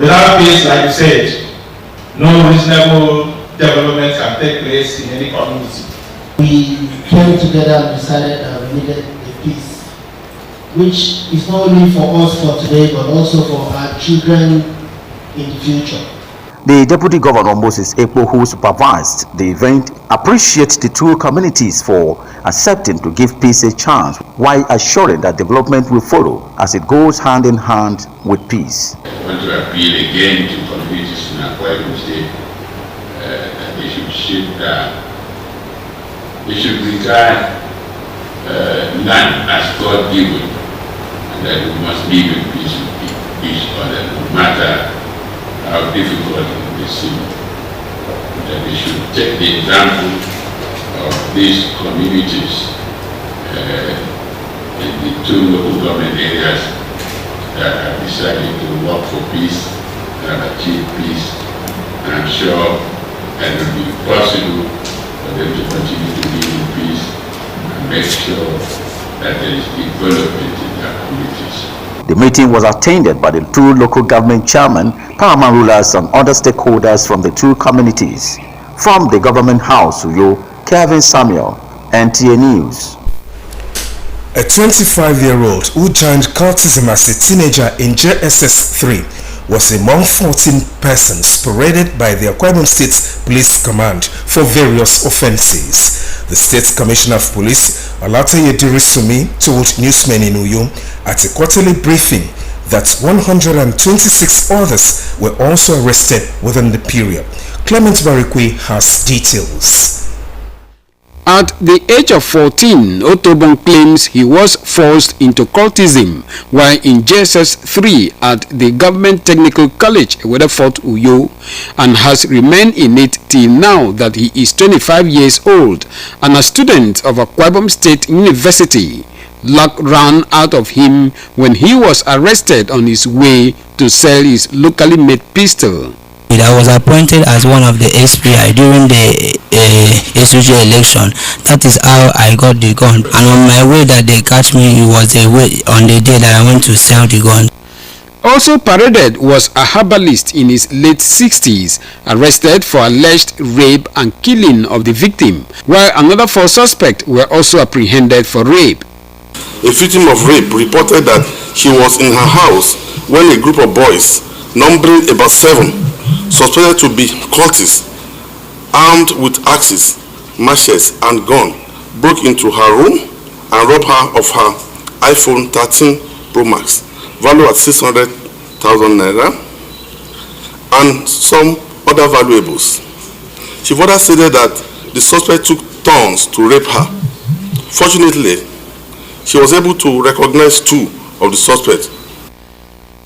Without peace, like you said, no reasonable development can take place in any community. We came together and decided that we needed a peace, which is not only for us for today, but also for our children in the future. The Deputy Governor Moses Ekpo, who supervised the event, appreciates the two communities for accepting to give peace a chance, while assuring that development will follow as it goes hand in hand with peace. I want to appeal again to communities in Akwa Ibom State that they should shift they should regard land as God given, and that we must live in peace with each other, no matter how difficult it may seem. That they should take the example of these communities in the two local government areas that have decided to work for peace and have achieved peace. And I'm sure that it will be possible for them to continue to live in peace and make sure that there is development in their communities. The meeting was attended by the two local government chairmen, paramount rulers and other stakeholders from the two communities. From the Government House, Uyo, Kevin Samuel, NTA News. A 25-year-old who joined cultism as a teenager in JSS 3 was among 14 persons paraded by the Akwa Ibom State Police Command for various offences. The State Commissioner of Police, Olatoye Dirisumi, told newsmen in Uyo at a quarterly briefing that 126 others were also arrested within the period. Clement Barikwe has details. At the age of 14, Otobon claims he was forced into cultism while in JSS 3 at the Government Technical College, Weatherford, Uyo, and has remained in it till now that he is 25 years old and a student of Akwa Ibom State University. Luck ran out of him when he was arrested on his way to sell his locally made pistol. I was appointed as one of the SPI during the SUG election. That is how I got the gun. And on my way that they catch me, it was on the day that I went to sell the gun. Also paraded was a herbalist in his late 60s, arrested for alleged rape and killing of the victim, while another 4 suspects were also apprehended for rape. A victim of rape reported that she was in her house when a group of boys, numbering about 7, suspected to be cultists, armed with axes, machetes and gun, broke into her room and robbed her of her iPhone 13 Pro Max, valued at 600,000 naira, and some other valuables. She further stated that the suspect took turns to rape her. Fortunately, she was able to recognize 2 of the suspects.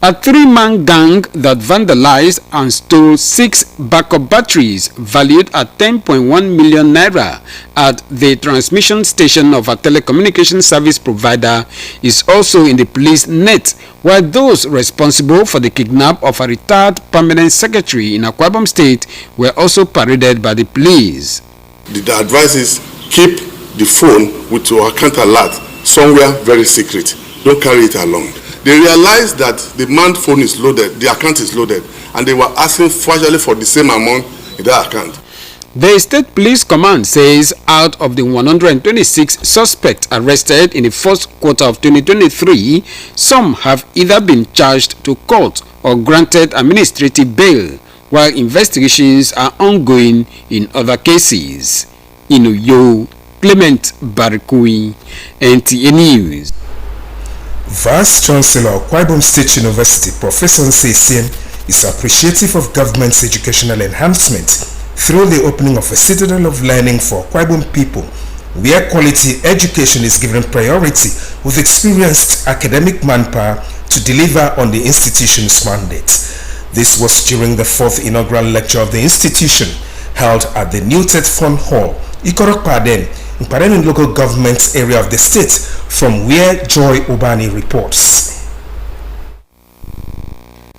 A 3-man gang that vandalized and stole 6 backup batteries valued at 10.1 million naira at the transmission station of a telecommunications service provider is also in the police net, while those responsible for the kidnap of a retired permanent secretary in Akwa Ibom State were also paraded by the police. The advice is keep the phone with your account alert somewhere very secret. Don't carry it along. They realized that the man's phone is loaded, the account is loaded, and they were asking partially for the same amount in that account. The State Police Command says out of the 126 suspects arrested in the first quarter of 2023, some have either been charged to court or granted administrative bail, while investigations are ongoing in other cases. In Uyo, Clement Barikui, NTA News. Vice Chancellor of Akwa Ibom State University, Professor Nsesien, is appreciative of government's educational enhancement through the opening of a citadel of learning for Akwa Ibom people, where quality education is given priority with experienced academic manpower to deliver on the institution's mandate. This was during the 4th inaugural lecture of the institution held at the New Tet Fund Hall, Ikorok Paden, in Paden local government area of the state, from where Joy Obani reports.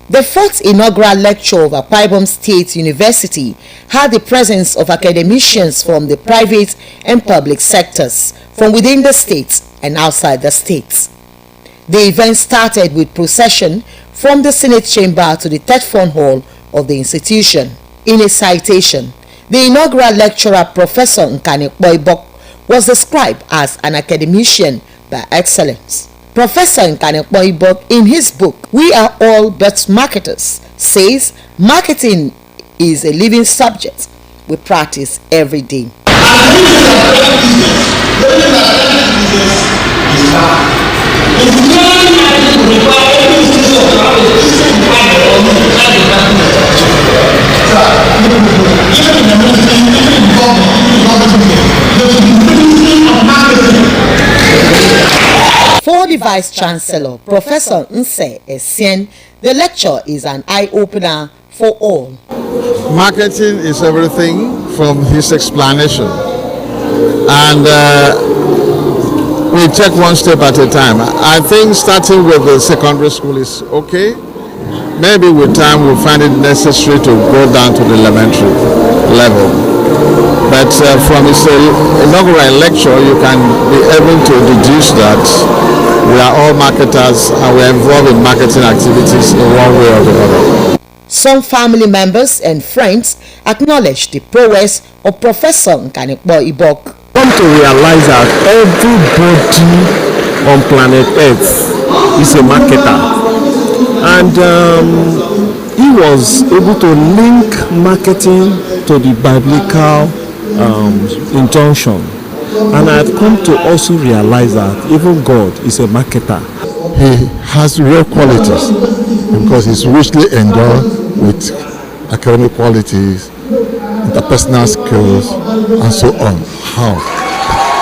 The 4th inaugural lecture of Akwa Ibom State University had the presence of academicians from the private and public sectors, from within the state and outside the state. The event started with procession from the Senate chamber to the third front hall of the institution. In a citation, the inaugural lecturer, Professor Nkanekpo Ibok, was described as an academician by excellence. Professor Nkanekpo Ibok, in his book, We Are All But Marketers, says marketing is a living subject we practice every day. For the Vice Chancellor, Professor Nse Essien, the lecture is an eye-opener for all. Marketing is everything from his explanation, and we take one step at a time. I think starting with the secondary school is okay. Maybe with time we'll find it necessary to go down to the elementary level. But from his inaugural lecture, you can be able to deduce that we are all marketers and we are involved in marketing activities in one way or the other. Some family members and friends acknowledge the prowess of Professor Nkanekpo Ibok. Come to realize that everybody on planet Earth is a marketer, and he was able to link marketing to the biblical injunction, and I have come to also realize that even God is a marketer. He has real qualities because he's richly endowed with academic qualities, interpersonal skills, and so on. How?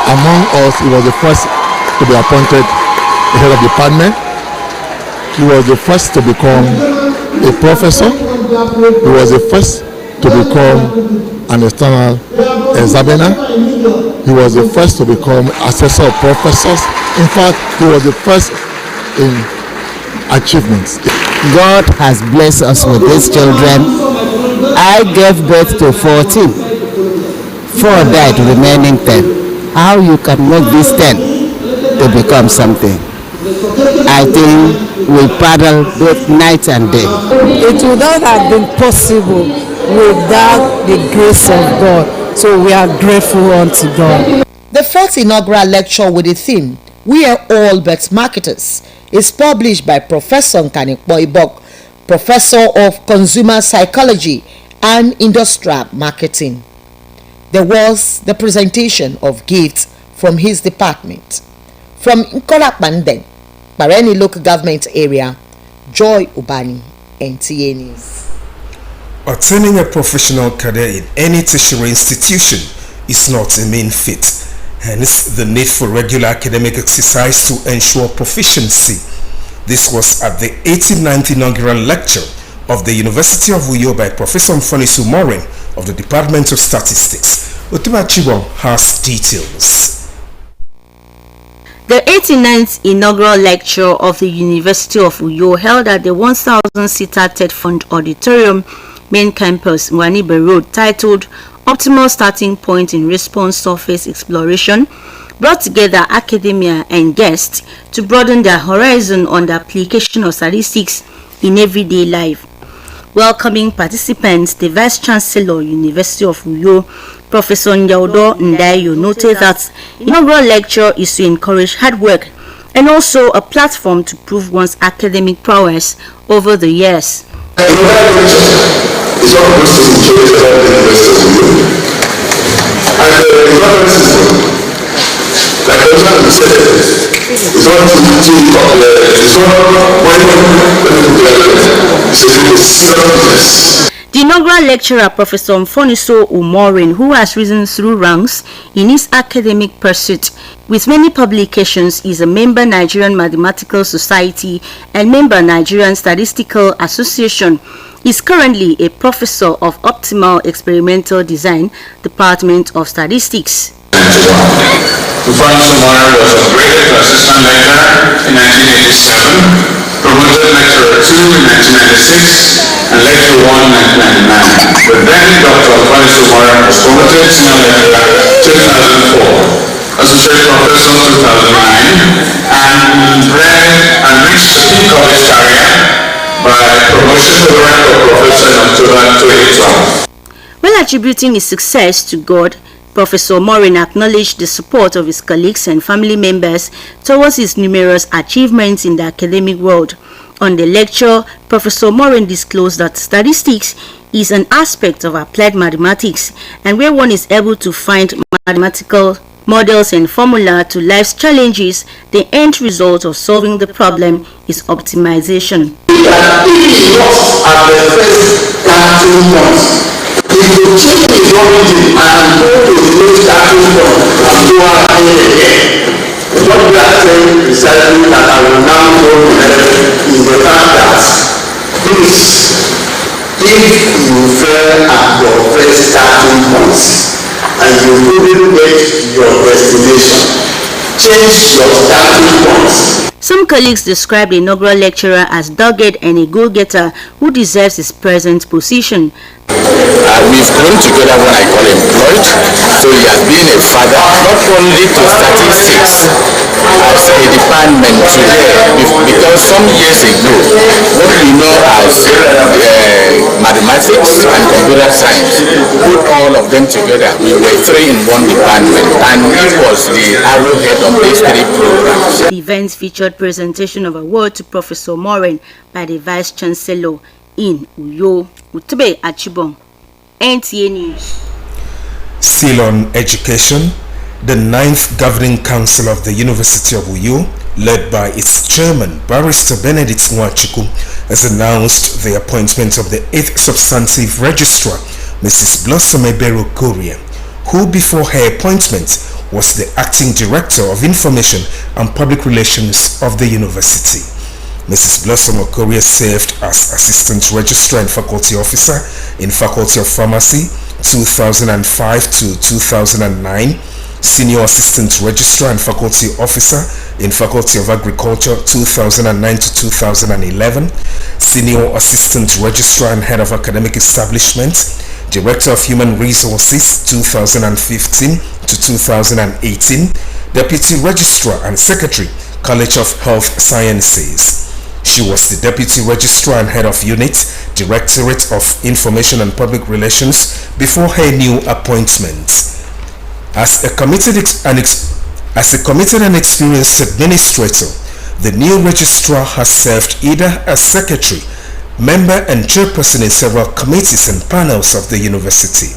Among us, he was the first to be appointed head of department. He was the first to become a professor. He was the first to become an external examiner. He was the first to become assessor of professors. In fact, he was the first in achievements. God has blessed us with these children. I gave birth to 14. 4 died, remaining 10. How you can make these 10 to become something? I think we paddle both night and day. It would not have been possible without the grace of God. So we are grateful unto God. The fourth inaugural lecture with the theme, We Are All But Marketers, is published by Professor Nkanekpo Ibok, Professor of Consumer Psychology and Industrial Marketing. There was the presentation of gifts from his department. From Nkolapanden, Bareni Local Government Area, Joy Ubani, NTA News. Attaining a professional career in any tertiary institution is not a main feat. Hence, the need for regular academic exercise to ensure proficiency. This was at the 89th inaugural lecture of the University of Uyo by Professor Mfonisu Morin of the Department of Statistics. Otima Chibo has details. The 89th inaugural lecture of the University of Uyo held at the 1,000-seater Ted Fund Auditorium, main campus, Nwanibe Road, titled Optimal Starting Point in Response Surface Exploration, brought together academia and guests to broaden their horizon on the application of statistics in everyday life. Welcoming participants, the Vice Chancellor, University of Uyo, Professor Nyaudo Ndayo, noted that inaugural lecture is to encourage hard work and also a platform to prove one's academic prowess over the years. It's one of those things which always help the University of Uyo. And it's not very simple. Like I was said, it's not too popular. It's not it's the inaugural lecturer, Professor Mfonisu Umorin, who has risen through ranks in his academic pursuit with many publications, is a member Nigerian Mathematical Society and member Nigerian Statistical Association. Is currently a professor of Optimal Experimental Design, Department of Statistics. Mfonisu Umorin was upgraded to assistant lecturer in 1987, promoted lecturer 2 in 1996, and lecturer 1 in 1999. But then Dr. Mfonisu Umorin was promoted senior lecturer 2004, associate professor 2009, and reached the peak of his career by promotion to the rank of professor in October 2012. While attributing his success to God, Professor Morin acknowledged the support of his colleagues and family members towards his numerous achievements in the academic world. On the lecture, Professor Morin disclosed that statistics is an aspect of applied mathematics, and where one is able to find mathematical models and formula to life's challenges, the end result of solving the problem is optimization. If you change his origin and go to the new starting point and go ahead again, what we are saying precisely that I will now go to is the fact that please, if you fail at your first starting point and you couldn't get your destination, change your starting point. Some colleagues described the inaugural lecturer as dogged and a go-getter who deserves his present position. We've grown together when I got employed, so he has been a father not only to statistics as a department today, because some years ago what we know as mathematics and computer science, put all of them together, we were three in one department, and it was the arrowhead of these three programs. The events featured presentation of award to Professor Morin by the Vice Chancellor in Uyo. Utube Achibong, NTA News. Still on education, the 9th Governing Council of the University of Uyo, led by its chairman, Barrister Benedict Nwachukwu, has announced the appointment of the 8th Substantive Registrar, Mrs. Blossom Ebero Korea, who before her appointment was the Acting Director of Information and Public Relations of the university. Mrs. Blossom Okorie served as Assistant Registrar and Faculty Officer in Faculty of Pharmacy 2005 to 2009, Senior Assistant Registrar and Faculty Officer in Faculty of Agriculture 2009 to 2011, Senior Assistant Registrar and Head of Academic Establishment, Director of Human Resources 2015 to 2018, Deputy Registrar and Secretary, College of Health Sciences. She was the Deputy Registrar and Head of Unit, Directorate of Information and Public Relations before her new appointment. As a committed and experienced administrator, the new registrar has served either as secretary, member and chairperson in several committees and panels of the university.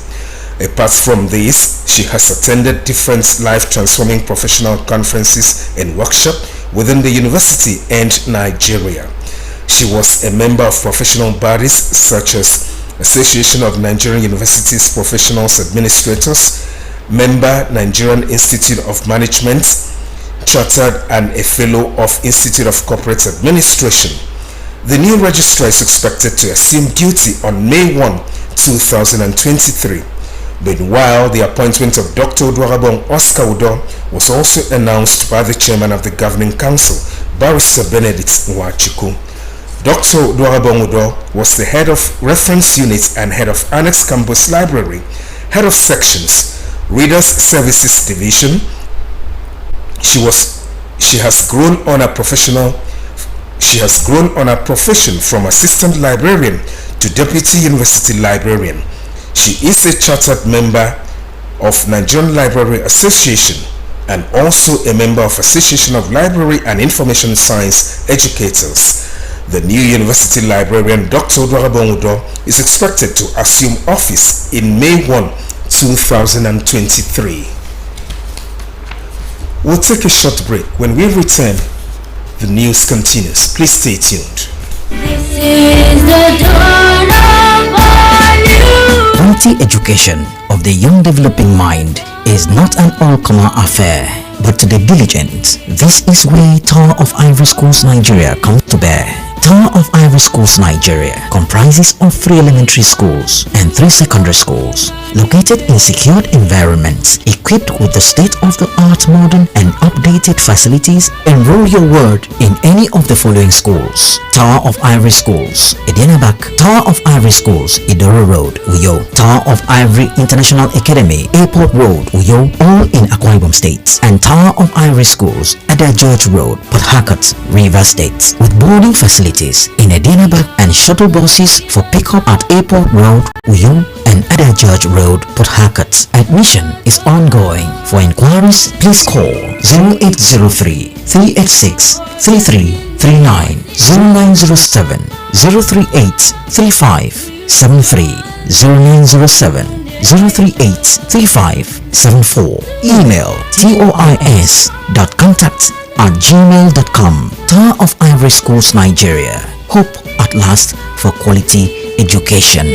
Apart from this, she has attended different life-transforming professional conferences and workshops within the university and Nigeria. She was a member of professional bodies such as Association of Nigerian Universities Professionals Administrators, member Nigerian Institute of Management, chartered and a fellow of Institute of Corporate Administration. The new registrar is expected to assume duty on May 1, 2023. Meanwhile, the appointment of Dr. Odwarabong Oscar Udo was also announced by the chairman of the Governing Council, Barrister Benedict Nwachukwu. Dr. Odwarabong Udo was the head of Reference Unit and head of Annex Campus Library, head of sections, Readers Services Division. She has grown on a profession from assistant librarian to deputy university librarian. She is a chartered member of Nigerian Library Association and also a member of Association of Library and Information Science Educators. The new university librarian, Dr. Odwarabong Udo, is expected to assume office in May 1, 2023. We'll take a short break. When we return, the news continues. Please stay tuned. This is the dawn of our new. Quality education of the young developing mind is not an all-comer affair, but to the diligent. This is where Tower of Ivory Schools Nigeria comes to bear. Tower of Ivory Schools Nigeria comprises of 3 elementary schools and 3 secondary schools located in secured environments equipped with the state-of-the-art modern and updated facilities. Enroll your word in any of the following schools: Tower of Ivory Schools, Edianabak, Tower of Ivory Schools, Idoro Road, Uyo, Tower of Ivory International Academy, Airport Road, Uyo, all in Akwa Ibom State, and Tower of Ivory Schools, Ada George Road, Port Harcourt, River State, with boarding facilities in Edianabak and shuttle buses for pickup at Airport Road, Uyo, and Ada George Road, Port Harcourt. Admission is ongoing. For inquiries, please call 0803 386 3339, 0907 038 3573, 0907 038 3574. Email tois.contact@gmail.com. Tower of Ivory Schools, Nigeria. Hope at last for quality education.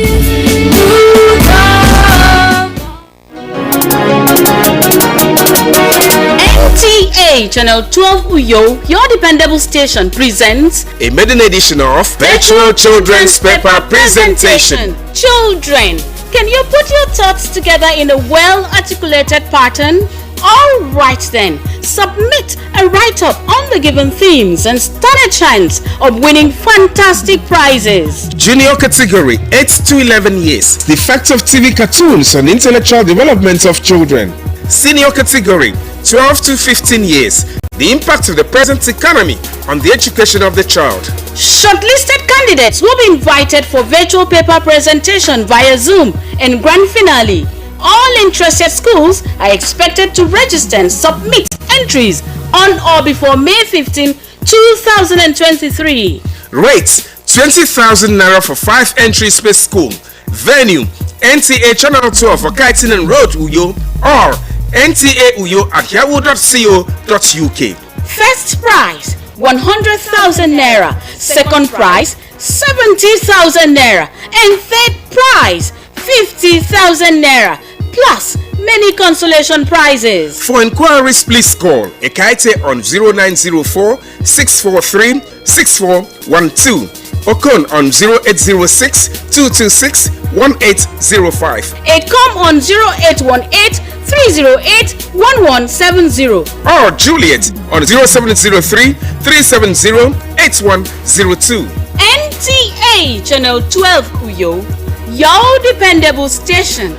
NTA Channel 12 Uyo, your dependable station, presents a maiden edition of Virtual Children's Paper Presentation. Children, can you put your thoughts together in a well-articulated pattern? All right then, submit a write-up on the given themes and stand a chance of winning fantastic prizes. Junior category 8 to 11 years. The effect of TV cartoons on intellectual development of children. Senior category 12 to 15 years. The impact of the present economy on the education of the child. Shortlisted candidates will be invited for virtual paper presentation via Zoom and grand finale. All interested schools are expected to register and submit entries on or before May 15, 2023. Rate 20,000 naira for 5 entries per school. Venue NTA Channel 12 for Kaitinan Road, Uyo, or NTA Uyo at yahoo.co.uk. First prize 100,000 naira, second prize 70,000 naira, and third prize 50,000 naira, plus many consolation prizes. For inquiries, please call Ekaite on 0904 643 6412. Okon on 0806 226 1805. Ecom on 0818 308 1170. Or Juliet on 0703 370 8102. NTA Channel 12 Uyo, your dependable station.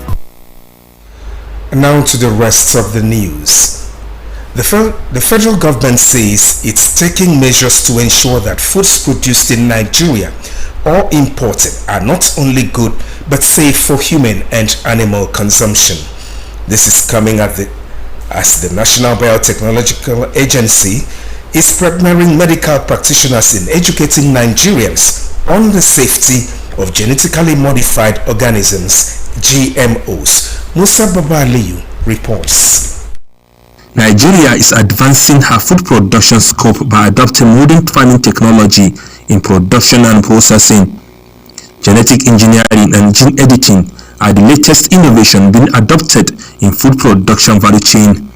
Now to the rest of the news. The federal government says it's taking measures to ensure that foods produced in Nigeria or imported are not only good but safe for human and animal consumption. This is coming as the National Biotechnological Agency is partnering medical practitioners in educating Nigerians on the safety of genetically modified organisms, GMOs. Musa Babaliyu reports. Nigeria is advancing her food production scope by adopting modern farming technology in production and processing. Genetic engineering and gene editing are the latest innovation being adopted in food production value chain.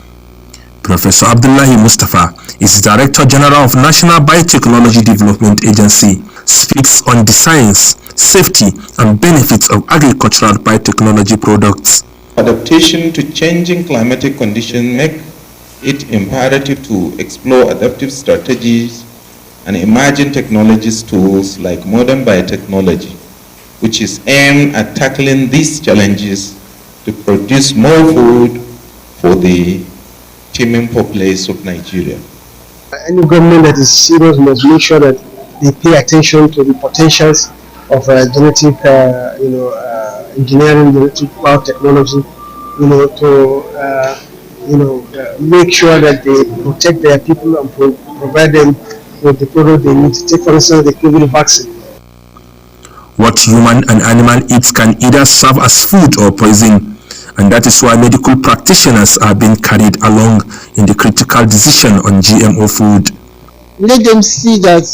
Professor Abdullahi Mustafa is Director General of National Biotechnology Development Agency, speaks on the science, safety and benefits of agricultural biotechnology products. Adaptation to changing climatic conditions make it imperative to explore adaptive strategies and emerging technologies tools like modern biotechnology, which is aimed at tackling these challenges to produce more food for the teeming populace of Nigeria. Any government that is serious must make sure that they pay attention to the potentials of genetic, engineering, genetic biotechnology, make sure that they protect their people and provide them with the product they need to take. For instance, the COVID vaccine. What human and animal eats can either serve as food or poison, and that is why medical practitioners are being carried along in the critical decision on GMO food. Let them see that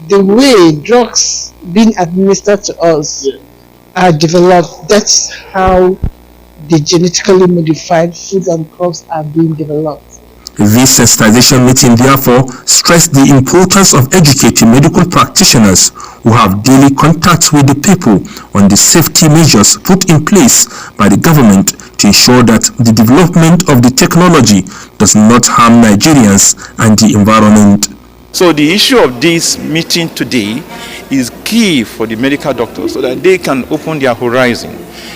the way drugs being administered to us are developed, that's how the genetically modified foods and crops are being developed. This sensitization meeting therefore stressed the importance of educating medical practitioners who have daily contact with the people on the safety measures put in place by the government to ensure that the development of the technology does not harm Nigerians and the environment. So the issue of this meeting today is key for the medical doctors so that they can open their horizon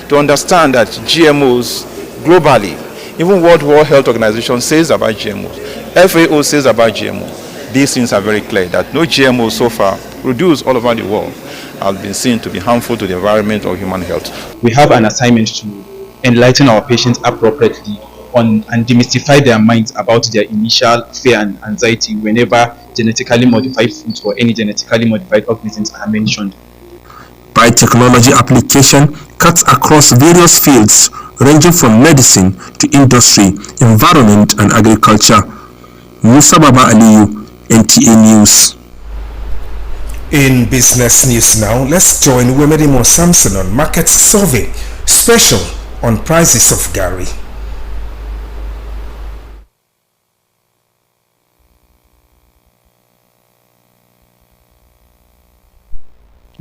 to understand that GMOs globally, even what World Health Organization says about GMOs, FAO says about GMO, these things are very clear that no GMO so far produced all over the world have been seen to be harmful to the environment or human health. We have an assignment to enlighten our patients appropriately on and demystify their minds about their initial fear and anxiety whenever genetically modified foods or any genetically modified organisms are mentioned. Biotechnology application cuts across various fields ranging from medicine to industry, environment and agriculture. Musa Baba Aliyu, NTA News. In business news now, let's join Wemedimo Samson on Market Survey, special on prices of Gary.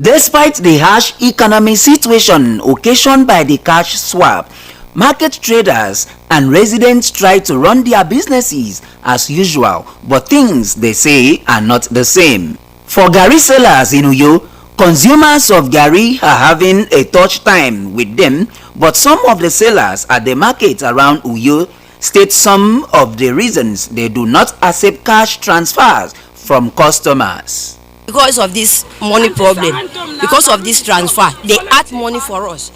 Despite the harsh economic situation occasioned by the cash swap, market traders and residents try to run their businesses as usual, but things, they say, are not the same. For Gari sellers in Uyo, consumers of Gari are having a tough time with them, but some of the sellers at the market around Uyo state some of the reasons they do not accept cash transfers from customers. Because of this money problem, because of this transfer, they add money for us.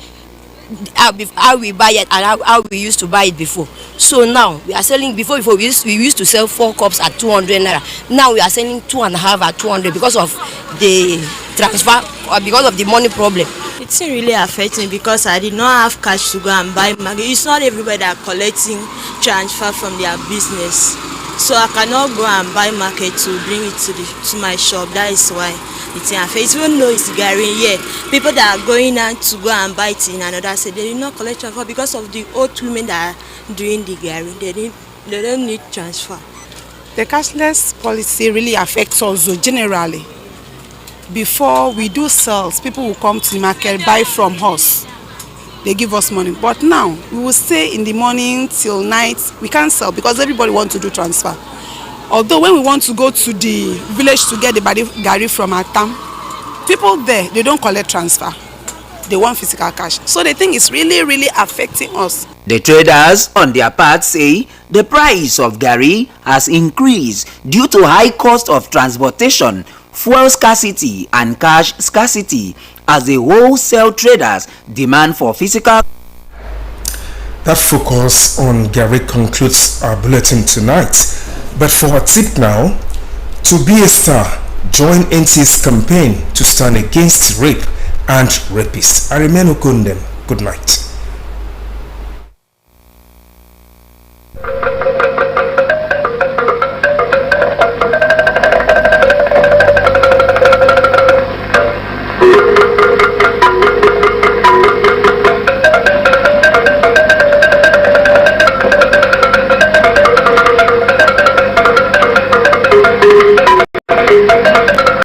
How we buy it and how we used to buy it before. So now we are selling, before we used to sell 4 cups at 200 naira. Now we are selling 2.5 at 200 because of the transfer, or because of the money problem. It's really affecting because I did not have cash to go and buy market. It's not everybody that are collecting transfer from their business. So I cannot go and buy market to bring it to my shop. That is why it's affects. Even though it's Gary, yeah, people that are going out to go and buy it in another state, they did not collect transfer because of the old women that are doing the Gary. They don't need transfer. The cashless policy really affects us generally. Before we do sales, people will come to the market, buy from us. They give us money. But now, we will stay in the morning till night. We can't sell because everybody wants to do transfer. Although when we want to go to the village to get the Gari from Atam, people there, they don't collect transfer. They want physical cash. So the thing is really affecting us. The traders on their part say the price of Gari has increased due to high cost of transportation, fuel scarcity and cash scarcity, as the wholesale traders demand for physical. That focus on Gary concludes our bulletin tonight. But for a tip now, to be a star, join NT's campaign to stand against rape and rapists. I remain Okundem. Good night.